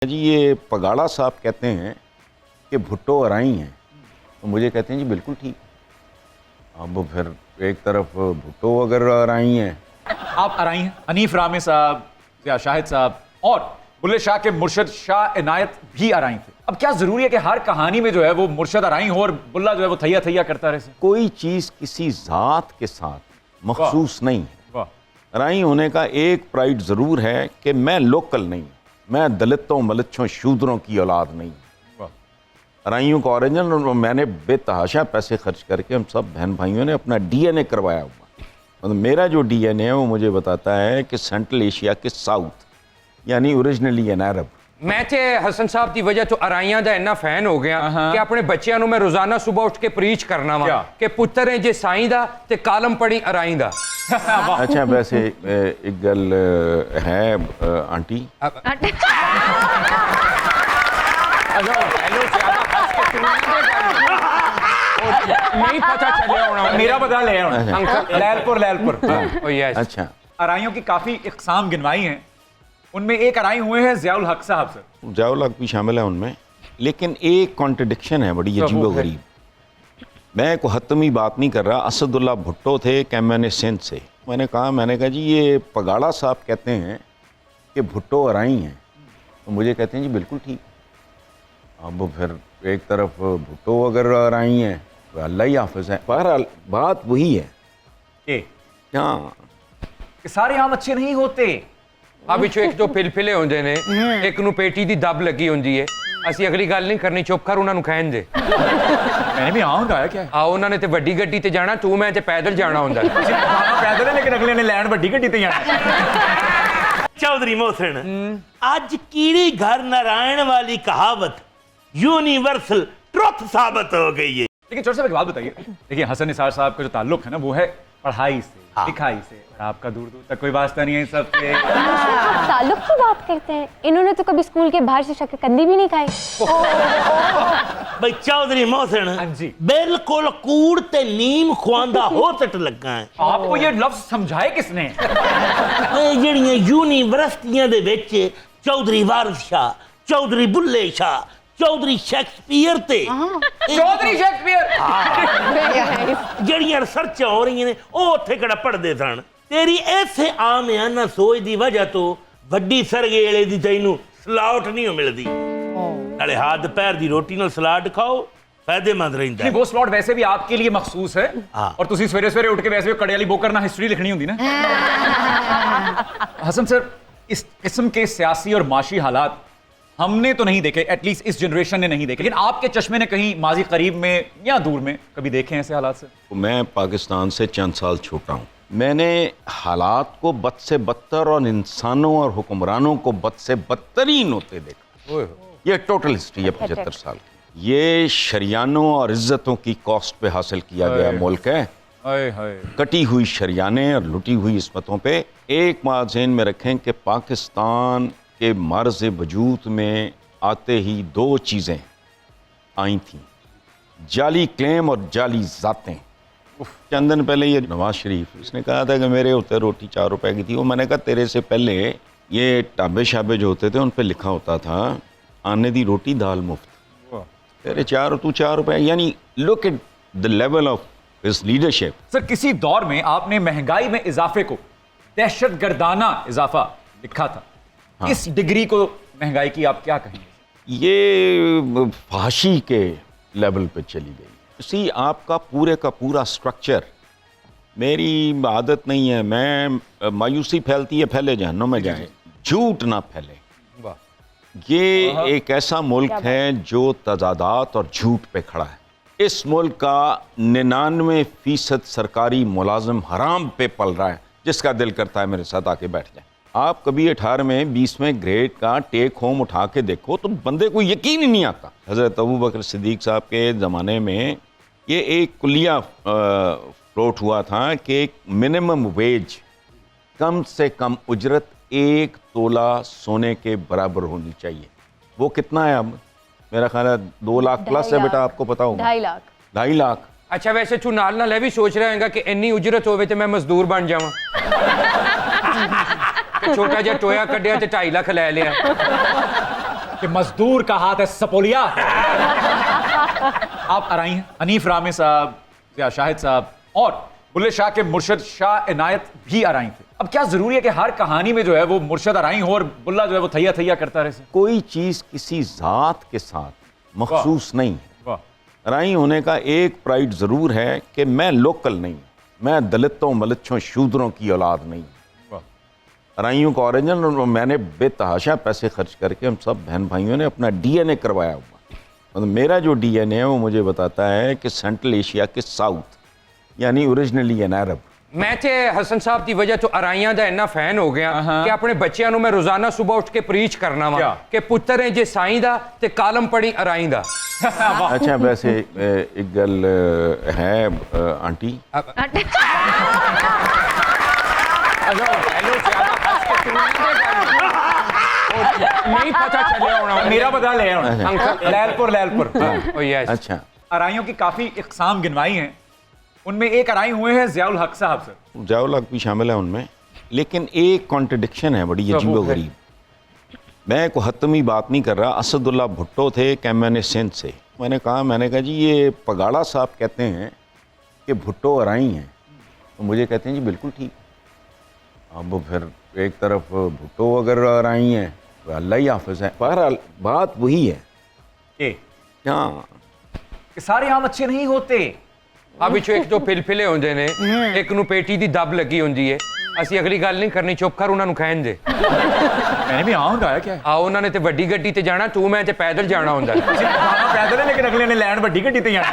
जी ये पगाड़ा साहब कहते हैं कि भुट्टो अराई हैं, तो मुझे कहते हैं जी बिल्कुल ठीक। अब फिर एक तरफ भुट्टो अगर अराई हैं, आप अराई हैं, हनीफ रामे साहब या शाहिद साहब और बुल्ले शाह के मुर्शद शाह इनायत भी अराई थे। अब क्या जरूरी है कि हर कहानी में जो है वो मुर्शद अराई हो और बुल्ला जो है वो थैया थैया करता रहे? कोई चीज़ किसी ज़ात के साथ मखसूस नहीं है। वाह, अराई होने का एक प्राइड ज़रूर है कि मैं लोकल नहीं, मैं दलितों मलिच्छों शूद्रों की औलाद नहीं। अराइयों का ओरिजिनल मैंने बेतहाशा पैसे खर्च करके हम सब बहन भाइयों ने अपना डीएनए करवाया हुआ। मतलब मेरा जो डीएनए है वो मुझे बताता है कि सेंट्रल एशिया के साउथ यानी ओरिजिनली एन अरब। मैं ते हसन साहब की वजह तो अराइयां दा इन्ना फैन हो गया कि अपने बच्चों को मैं रोजाना सुबह उठ के प्रीच करना वा कि पुत्र है जे साईं दा ते कालम पढ़ी अराई दा। अच्छा वैसे एक गल है आंटी, नहीं पता चलिया होना मेरा बता ले लैलपुर। ओ यस। अच्छा अराइयों की काफी इकसाम गिनवाई हैं, उनमें एक अराई हुए हैं ज़ियाउल हक साहब सर। ज़ियाउल हक भी शामिल है उनमें, लेकिन एक कॉन्ट्रडिक्शन है बड़ी अजीबोगरीब। मैं को हतमी बात नहीं कर रहा। असदुल्ला भुट्टो थे कैमन सिंध से। मैंने कहा जी ये पगाड़ा साहब कहते हैं कि भुट्टो अराई हैं, तो मुझे कहते हैं जी बिल्कुल ठीक। अब फिर एक तरफ भुट्टो अगर अराई हैं तो अल्लाह ही हाफिज़ है। बहरहाल बात वही है हाँ कि सारे आम अच्छे नहीं होते। अब एक तो पिलपिले होंदे ने, एक नू पेटी दी दब लगी होंदी है। ਅਸੀਂ ਅਗਲੀ ਗੱਲ ਨਹੀਂ ਕਰਨੀ, ਚੁੱਪ ਕਰ ਉਹਨਾਂ ਨੂੰ ਕਹਿਣ ਦੇ। मैंने भी आऊंगा क्या ਆ ਉਹਨਾਂ ਨੇ ਤੇ ਵੱਡੀ ਗੱਡੀ ਤੇ ਜਾਣਾ, ਤੂੰ ਮੈਂ ਤੇ ਪੈਦਲ ਜਾਣਾ ਹੁੰਦਾ। पैदल है लेकिन अगले ने लैंड वड्डी गड्डी ते जाना। चौधरी मोहसिन, आज कीड़ी घर नारायण वाली कहावत यूनिवर्सल ट्रुथ साबित हो गई है। लेकिन चौधरी साहब एक बात बताइए, देखिए हसन निसार साहब का जो ताल्लुक है ना वो है पढ़ाई से, लिखाई से, और आपका दूर दूर तक कोई वास्ता नहीं है इन सब से। आप ताल्लुक की बात करते हैं, इन्होंने तो कभी स्कूल के बाहर से शक्करकंदी भी नहीं खाई। भाई चौधरी मोहसिन, हाँ जी। बिल्कुल कूड़ ते नीम खुआंदा हो तट लगा है। आपको ये लफ्ज समझाए किसने? ਜਿਹੜੀਆਂ यूनिवर्सिटियां दे विच चौधरी वारिस शाह, चौधरी बुल्ले शाह, चौधरी शेक्सपीयर ते चौधरी शेक्सपियर ਜਿਹੜੀਆਂ ਰਿਸਰਚਾਂ ਹੋ ਰਹੀਆਂ ਨੇ ਉਹ ਉੱਥੇ ਕਿਹੜਾ ਪੜਦੇ ਸਨ। ਤੇਰੀ ਐਸੇ ਆਮਿਆਨਾ ਸੋਚ ਦੀ ਵਜ੍ਹਾ ਤੋਂ ਵੱਡੀ ਸਰਗੇਲੇ ਦੀ ਤੈਨੂੰ ਸਲਾਉਟ ਨਹੀਂ ਮਿਲਦੀ। ਨਾਲੇ ਹੱਥ ਪੈਰ ਦੀ ਰੋਟੀ ਨਾਲ ਸਲਾਦ ਖਾਓ, फायदेमंद रहता है। वो स्लॉट वैसे भी आपके लिए मखसूस है और तुसी सवेरे सवेरे उठ के वैसे भी कड़े वाली बोकर ना हिस्ट्री लिखनी होती ना। हसन सर, इस किस्म के सियासी और माशी हालात हमने तो नहीं देखे, एटलीस्ट इस जनरेशन ने नहीं देखे, लेकिन आपके चश्मे ने कहीं माजी करीब में या दूर में कभी देखे हैं ऐसे हालात से? मैं पाकिस्तान से चंद साल छोटा हूँ। मैंने हालात को बद से बदतर और इंसानों और हुक्मरानों को बद से बदतरीन होते देखा। ये टोटल हिस्ट्री है 75 साल की। ये शरियानों और इज्जतों की कॉस्ट पे हासिल किया गया मुल्क है। कटी हुई शरियाने और लुटी हुई इस्मतों पे। एक बात ज़हन में रखें कि पाकिस्तान के मर्ज़ वजूद में आते ही दो चीज़ें आई थीं, जाली क्लेम और जाली ज़ातें। चंद दिन पहले ये नवाज शरीफ इसने कहा था कि मेरे होते रोटी 4 रुपए की थी। वो मैंने कहा तेरे से पहले ये टाबे शाबे जो होते थे उन पर लिखा होता था आने दी रोटी दाल मुफ्त, तेरे 4 तू 4 रुपए। यानी look at the level of his leadership. Sir किसी दौर में आपने महंगाई में इजाफे को दहशतगर्दाना इजाफा लिखा था। हाँ। इस डिग्री को महंगाई की आप क्या कहेंगे? ये फाशी के लेवल पे चली गई। इसी आपका पूरे का पूरा स्ट्रक्चर, मेरी आदत नहीं है, मैं मायूसी फैलती है फैले जहन्नुम में जाए, झूठ ना फैले। ये एक ऐसा मुल्क है जो तजादात और झूठ पे खड़ा है। इस मुल्क का 99% सरकारी मुलाजिम हराम पे पल रहा है, जिसका दिल करता है मेरे साथ आके बैठ जाए। आप कभी 18वें 20वें ग्रेड का टेक होम उठा के देखो तो बंदे को यकीन ही नहीं आता। हज़रत अबू बकर सिद्दीक साहब के ज़माने में ये एक कुलिया फ्लोट हुआ था कि मिनिमम वेज, कम से कम उजरत 1 तोला सोने के बराबर होनी चाहिए। वो कितना है अब? मेरा ख्याल है 2 लाख प्लस है बेटा, आपको पता होगा। 2.5 लाख। 2.5 लाख। अच्छा वैसे तू नाल नाल भी सोच रहा है कि इन्नी उजरत होवे ते मैं मजदूर बन जावां। छोटा जिहा टोया कढ़िया ते 2.5 लाख लै लिया। कि मजदूर का हाथ है सपोलिया। आप अराई हैं, हनीफ रामी साहब, जिया शाहिद साहब और बुल्ले शाह के मुर्शद शाह इनायत भी अराई थे। अब क्या जरूरी है कि हर कहानी में जो है वो मुर्शद अराई हो और बुल्ला जो है वो थैया थैया करता रहे? कोई चीज़ किसी ज़ात के साथ मखसूस नहीं है। वाह, राई होने का एक प्राइड ज़रूर है कि मैं लोकल नहीं, मैं दलितों मलच्छों शूद्रों की औलाद नहीं। वाह। राइयों का ओरिजिनल मैंने बेतहाशा पैसे खर्च करके हम सब बहन भाइयों ने अपना डीएनए करवाया हुआ। मतलब मेरा जो डीएनए है वो मुझे बताता है कि सेंट्रल एशिया के साउथ यानी ओरिजिनली एन अरब। मैं ते हसन साहब की वजह तो अराइयां दा इन्ना फैन हो गया कि अपने बच्चों मैं रोजाना सुबह उठ के प्रीच करना वा क्या? कि पुत्तर है जे साईं दा ते कालम पढ़ी अराई दा। अच्छा वैसे एक गल है आंटी, नहीं पता चले होना मेरा बदला ले आओ। अंकल लैलपुर लैलपुर। ओ यस अच्छा अराइयों की काफी इकसाम गिनवाई हैं, उनमें एक अराई हुए हैं जियाउल हक साहब सर। जाओ भी शामिल है उनमें, लेकिन एक कॉन्ट्रडिक्शन है बड़ी अजीबो गरीब। मैं को हतमी बात नहीं कर रहा। असदुल्ला भुट्टो थे कैमन सिंध से। मैंने कहा जी ये पगाड़ा साहब कहते हैं कि भुट्टो अराई हैं, तो मुझे कहते हैं जी बिल्कुल ठीक। अब फिर एक तरफ भुट्टो अगर अराई हैं तो अल्लाह ही हाफिज़ है। बहरहाल बात वही है के हाँ कि सारे आम अच्छे नहीं होते। अब विचों एक तो फिलफिले होंदे ने, एक नू पेटी दी दब लगी होंदी है। ਅਸੀਂ ਅਗਲੀ ਗੱਲ ਨਹੀਂ ਕਰਨੀ, ਚੁੱਪ ਕਰ ਉਹਨਾਂ ਨੂੰ ਕਹਿਣ ਦੇ। मैंने भी आऊंगा है क्या? ਆ ਉਹਨਾਂ ਨੇ ਤੇ ਵੱਡੀ ਗੱਡੀ ਤੇ ਜਾਣਾ, ਤੂੰ ਮੈਂ ਤੇ ਪੈਦਲ ਜਾਣਾ ਹੁੰਦਾ। पैदल है लेकिन अगले ने लैंड बड़ी गड्डी ते जाना।